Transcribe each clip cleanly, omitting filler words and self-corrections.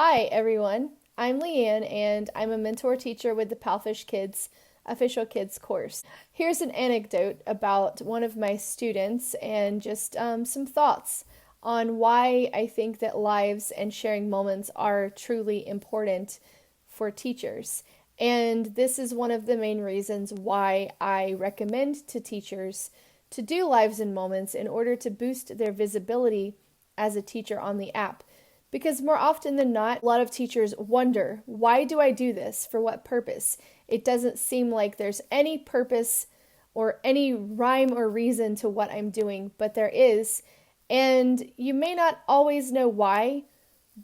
Hi, everyone. I'm Leanne, and I'm a mentor teacher with the Palfish Kids Official Kids course. Here's an anecdote about one of my students and just some thoughts on why I think that lives and sharing moments are truly important for teachers. And this is one of the main reasons why I recommend to teachers to do lives and moments in order to boost their visibility as a teacher on the app. Because more often than not, a lot of teachers wonder, why do I do this? For what purpose? It doesn't seem like there's any purpose or any rhyme or reason to what I'm doing, but there is. And you may not always know why,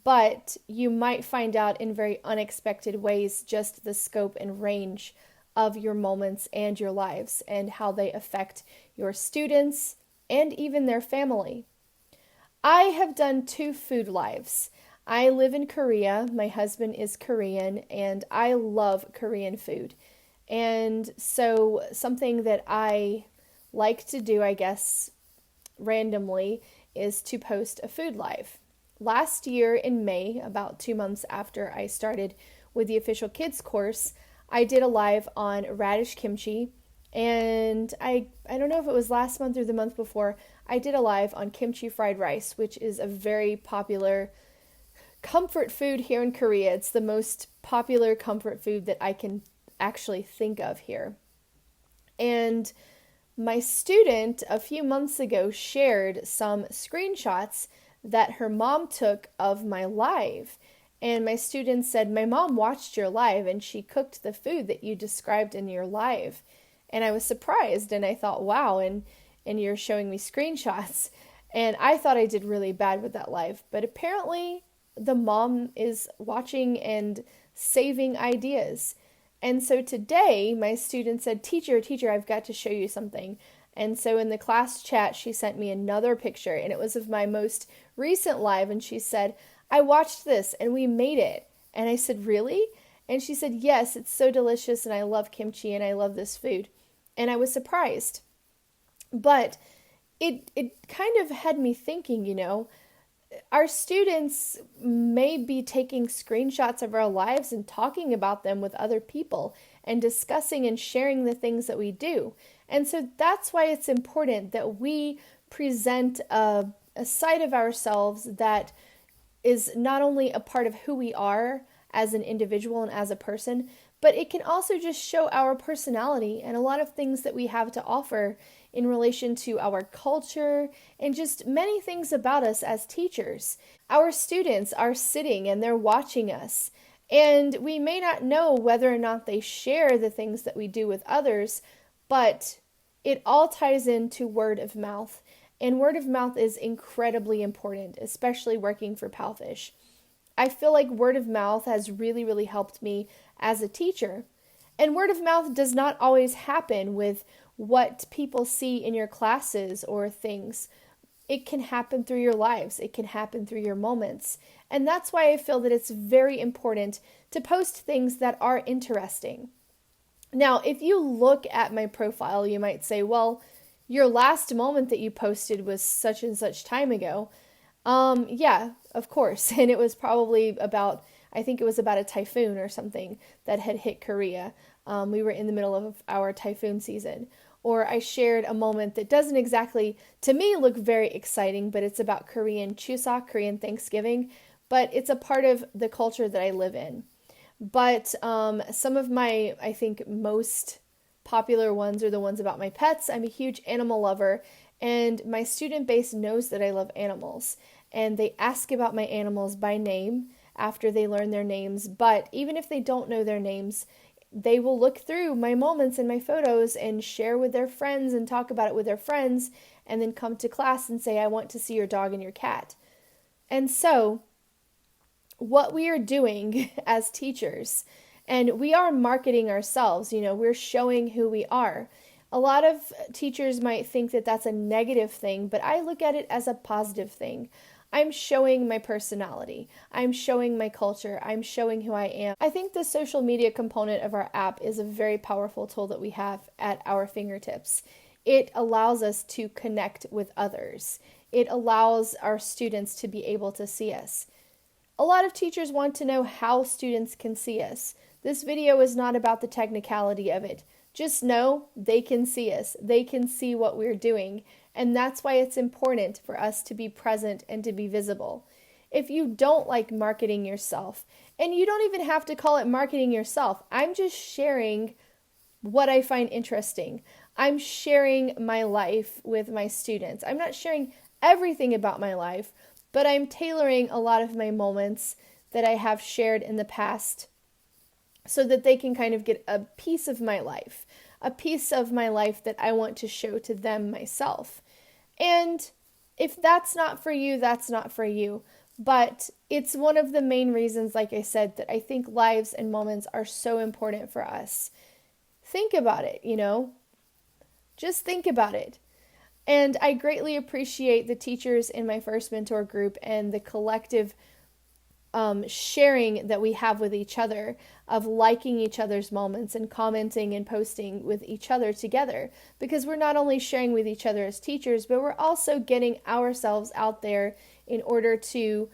but you might find out in very unexpected ways just the scope and range of your moments and your lives and how they affect your students and even their family. I have done 2 food lives. I live in Korea. My husband is Korean, and I love Korean food. And so, something that I like to do, I guess, randomly, is to post a food live. Last year in May, about 2 months after I started with the Official Kids course, I did a live on radish kimchi. And I don't know if it was last month or the month before, I did a live on kimchi fried rice, which is a very popular comfort food here in Korea. It's the most popular comfort food that I can actually think of here. And my student a few months ago shared some screenshots that her mom took of my live. And my student said, "My mom watched your live and she cooked the food that you described in your live." And I was surprised and I thought, wow, and you're showing me screenshots. And I thought I did really bad with that live. But apparently the mom is watching and saving ideas. And so today my student said, teacher, I've got to show you something. And so in the class chat, she sent me another picture, and it was of my most recent live. And she said, "I watched this and we made it." And I said, "Really?" And she said, "Yes, it's so delicious and I love kimchi and I love this food." And I was surprised. But it kind of had me thinking, our students may be taking screenshots of our lives and talking about them with other people and discussing and sharing the things that we do. And so that's why it's important that we present a side of ourselves that is not only a part of who we are as an individual and as a person, but it can also just show our personality and a lot of things that we have to offer in relation to our culture and just many things about us as teachers. Our students are sitting and they're watching us, and we may not know whether or not they share the things that we do with others, but it all ties into word of mouth. And word of mouth is incredibly important, especially working for Palfish. I feel like word of mouth has really, really helped me as a teacher. And word of mouth does not always happen with what people see in your classes or things. It can happen through your lives. It can happen through your moments. And that's why I feel that it's very important to post things that are interesting. Now, if you look at my profile, you might say, well, your last moment that you posted was such and such time ago. Yeah, of course. And it was probably about, I think it was about a typhoon or something that had hit Korea. We were in the middle of our typhoon season. Or I shared a moment that doesn't exactly, to me, look very exciting, but it's about Korean Chuseok, Korean Thanksgiving, but it's a part of the culture that I live in. But some of my, I think, most popular ones are the ones about my pets. I'm a huge animal lover, and my student base knows that I love animals. And they ask about my animals by name after they learn their names. But even if they don't know their names, they will look through my moments and my photos and share with their friends and talk about it with their friends, and then come to class and say, "I want to see your dog and your cat." And so what we are doing as teachers, and we are marketing ourselves, we're showing who we are. A lot of teachers might think that that's a negative thing, but I look at it as a positive thing. I'm showing my personality. I'm showing my culture. I'm showing who I am. I think the social media component of our app is a very powerful tool that we have at our fingertips. It allows us to connect with others. It allows our students to be able to see us. A lot of teachers want to know how students can see us. This video is not about the technicality of it. Just know they can see us. They can see what we're doing. And that's why it's important for us to be present and to be visible. If you don't like marketing yourself, and you don't even have to call it marketing yourself, I'm just sharing what I find interesting. I'm sharing my life with my students. I'm not sharing everything about my life, but I'm tailoring a lot of my moments that I have shared in the past so that they can kind of get a piece of my life that I want to show to them myself. And if that's not for you, that's not for you. But it's one of the main reasons, like I said, that I think lives and moments are so important for us. Think about it, just think about it. And I greatly appreciate the teachers in my first mentor group and the collective sharing that we have with each other, of liking each other's moments and commenting and posting with each other together, because we're not only sharing with each other as teachers, but we're also getting ourselves out there in order to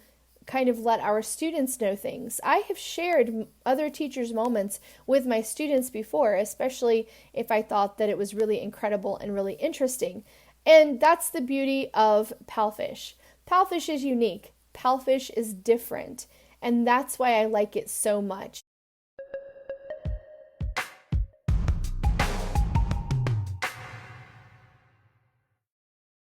kind of let our students know things. I have shared other teachers' moments with my students before, especially if I thought that it was really incredible and really interesting. And that's the beauty of Palfish. Palfish is unique. Palfish is different. And that's why I like it so much.